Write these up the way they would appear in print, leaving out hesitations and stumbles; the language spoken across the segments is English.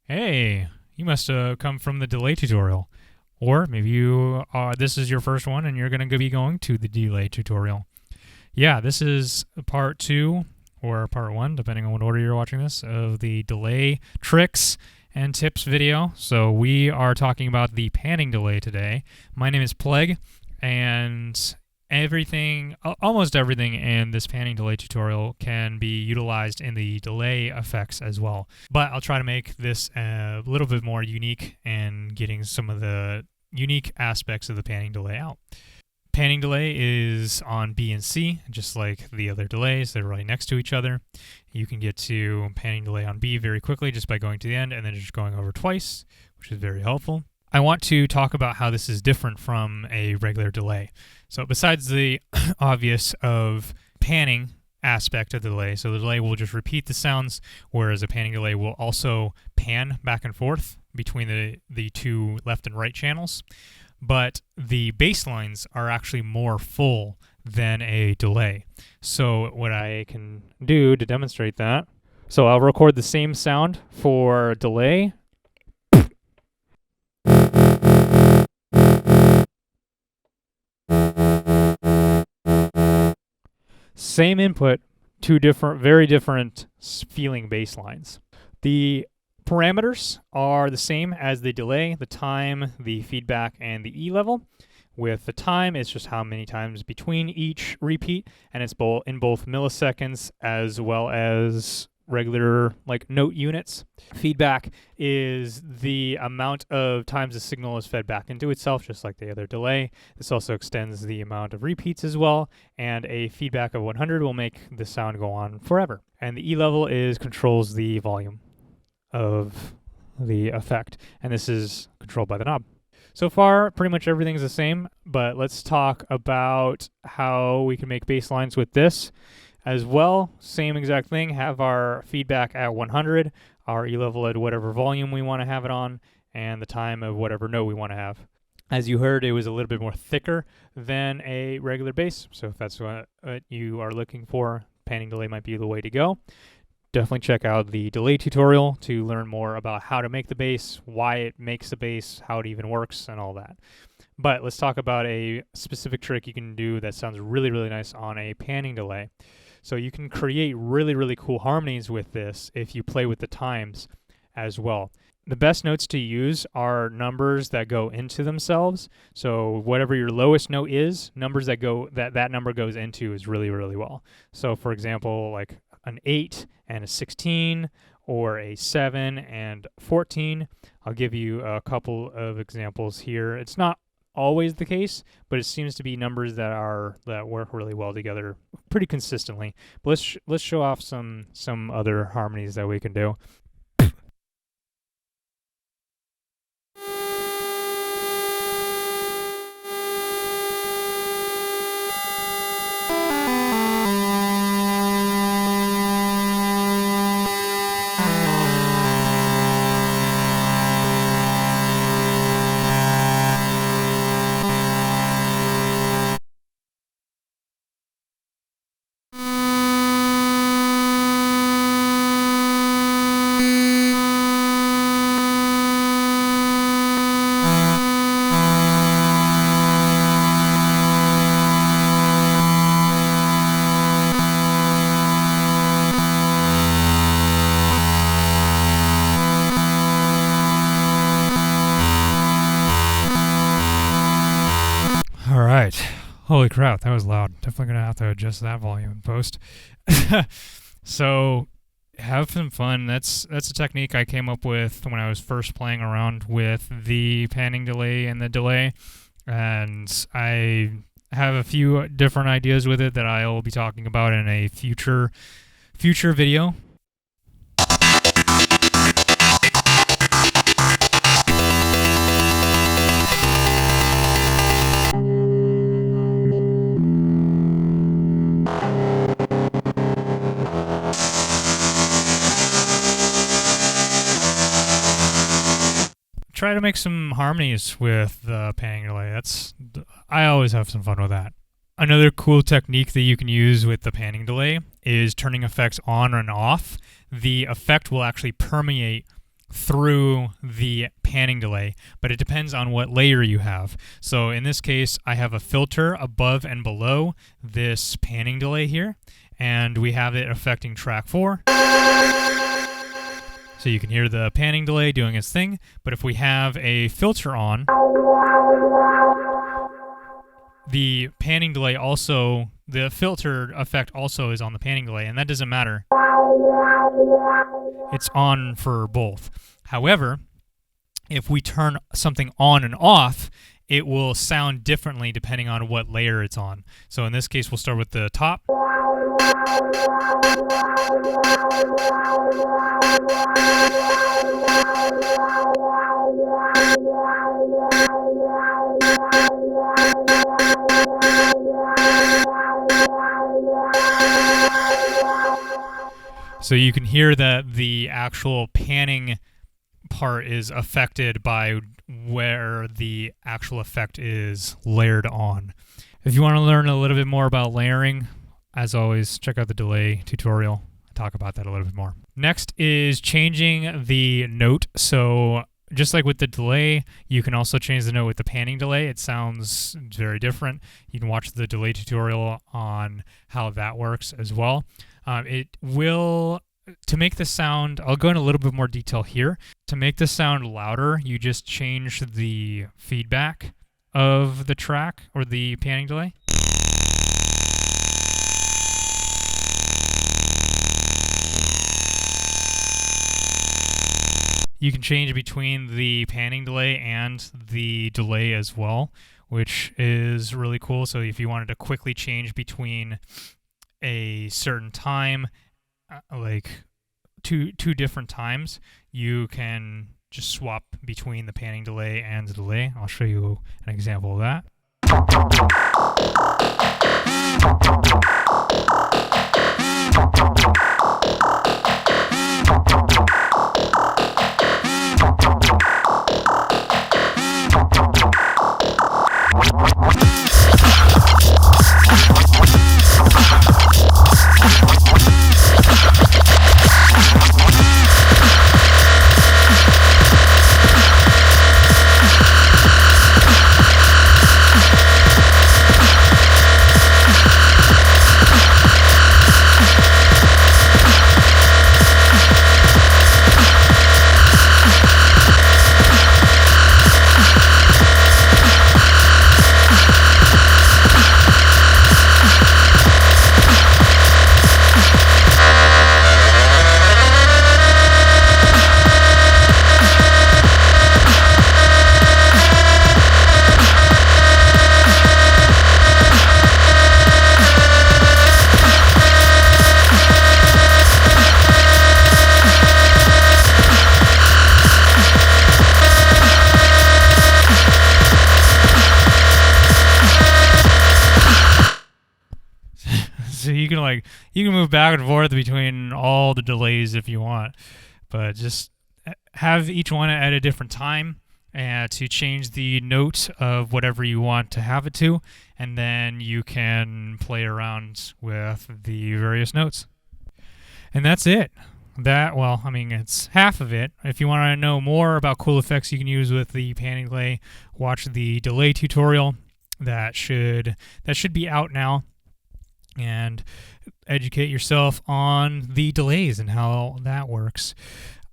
Hey, you must have come from the delay tutorial. Or maybe this is your first one and you're going to be going to the delay tutorial. Yeah, this is part 2 or part 1, depending on what order you're watching this, of the delay tricks and tips video. So we are talking about the panning delay today. My name is Playgue, and almost everything in this panning delay tutorial can be utilized in the delay effects as well. But I'll try to make this a little bit more unique and getting some of the unique aspects of the panning delay out. Panning delay is on B and C, just like the other delays. They're right next to each other. You can get to panning delay on B very quickly just by going to the end and then just going over twice, which is very helpful. I want to talk about how this is different from a regular delay. So besides the obvious of panning aspect of the delay, so the delay will just repeat the sounds, whereas a panning delay will also pan back and forth between the two left and right channels. But the bass lines are actually more full than a delay. So what I can do to demonstrate that, so I'll record the same sound for delay. Same input, two very different feeling bass lines. The parameters are the same as the delay, the time, the feedback, and the E level. With the time, it's just how many times between each repeat, and it's in both milliseconds as well as regular note units. Feedback is the amount of times the signal is fed back into itself, just like the other delay. This also extends the amount of repeats as well, and a feedback of 100 will make the sound go on forever. And the E level controls the volume of the effect, and this is controlled by the knob. So far, pretty much everything's the same, but let's talk about how we can make bass lines with this as well. Same exact thing, have our feedback at 100, our E level at whatever volume we want to have it on, and the time of whatever note we want to have. As you heard, it was a little bit more thicker than a regular bass, so if that's what you are looking for, panning delay might be the way to go. Definitely check out the delay tutorial to learn more about how to make the bass, why it makes the bass, how it even works, and all that. But let's talk about a specific trick you can do that sounds really, really nice on a panning delay. So you can create really, really cool harmonies with this if you play with the times as well. The best notes to use are numbers that go into themselves. So whatever your lowest note is, numbers that number goes into is really, really well. So for example, like an 8 and a 16, or a 7 and 14. I'll give you a couple of examples here. It's not always the case, but it seems to be numbers that work really well together pretty consistently. But let's show off some other harmonies that we can do. All right. Holy crap, that was loud. Definitely going to have to adjust that volume in post. So have some fun. That's a technique I came up with when I was first playing around with the panning delay and the delay. And I have a few different ideas with it that I'll be talking about in a future video. Try to make some harmonies with the panning delay. I always have some fun with that. Another cool technique that you can use with the panning delay is turning effects on and off. The effect will actually permeate through the panning delay, but it depends on what layer you have. So in this case, I have a filter above and below this panning delay here, and we have it affecting track 4. So you can hear the panning delay doing its thing, but if we have a filter on, the panning delay also, the filter effect also is on the panning delay, and that doesn't matter. It's on for both. However, if we turn something on and off, it will sound differently depending on what layer it's on. So in this case, we'll start with the top. So you can hear that the actual panning part is affected by where the actual effect is layered on. If you want to learn a little bit more about layering, as always, check out the delay tutorial. I'll talk about that a little bit more. Next is changing the note. So just like with the delay, you can also change the note with the panning delay. It sounds very different. You can watch the delay tutorial on how that works as well. It will, to make the sound, I'll go in a little bit more detail here. To make the sound louder, you just change the feedback of the track or the panning delay. You can change between the panning delay and the delay as well, which is really cool. So if you wanted to quickly change between a certain time, like two different times, you can just swap between the panning delay and the delay. I'll show you an example of that. So you can move back and forth between all the delays if you want, but just have each one at a different time to change the note of whatever you want to have it to, and then you can play around with the various notes. And that's it. It's half of it. If you want to know more about cool effects you can use with the panning delay, watch the delay tutorial. That should be out now, and educate yourself on the delays and how that works.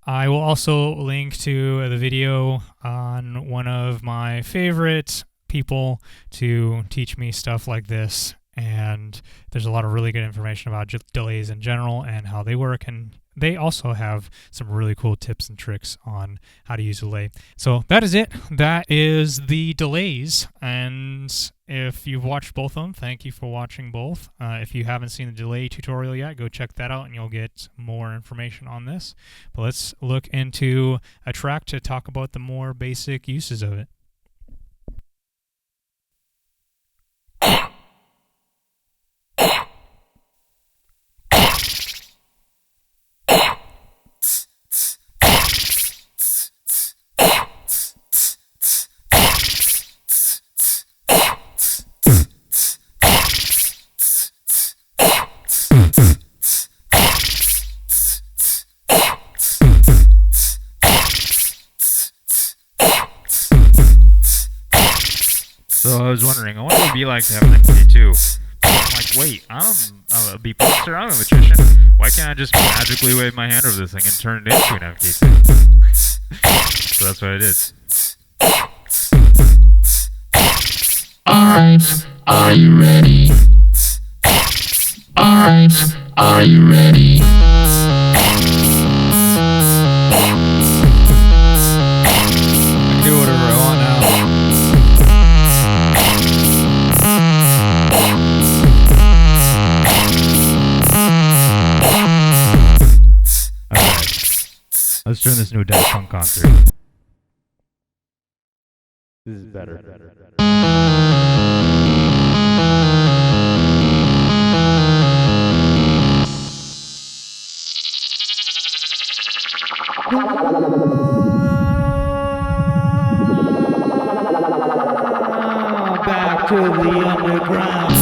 I will also link to the video on one of my favorite people to teach me stuff like this, and there's a lot of really good information about delays in general and how they work, and they also have some really cool tips and tricks on how to use delay. So that is it. That is the delays, and if you've watched both of them, thank you for watching both. If you haven't seen the delay tutorial yet, go check that out and you'll get more information on this. But let's look into a track to talk about the more basic uses of it. So I was wondering, I wonder what it'd be like to have an MK2. I'm like, wait, I'm a beatboxer, I'm a magician. Why can't I just magically wave my hand over this thing and turn it into an MK2? So that's what I did. Alright, are you ready? Alright, are you ready? I can do whatever I want now. Let's turn this into a Daft Punk concert. This is better. Back to the underground.